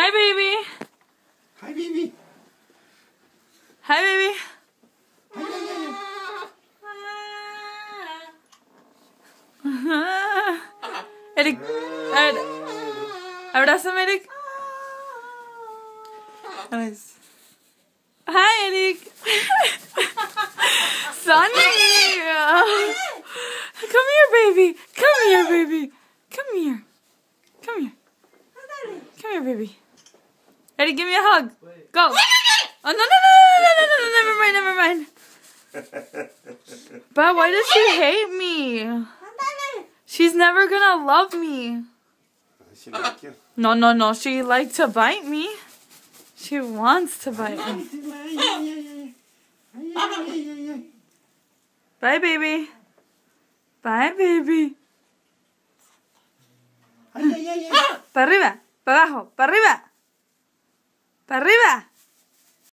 Hi, baby. Hi, baby. Hi, baby. Erik, abrázame, Erik. Hi, Erik. Sonny. Come here, baby. Come here, baby. Come here. Come here. Come here, baby. Erik, give me a hug. Go. Oh, no, no, no, no, no, no, no, never mind, never mind. But why does she hate me? She's never gonna love me. Does she like you? No, no, no. She likes to bite me. She wants to bite me. Bye, baby. Bye, baby. Para arriba, para abajo, para arriba. Para arriba.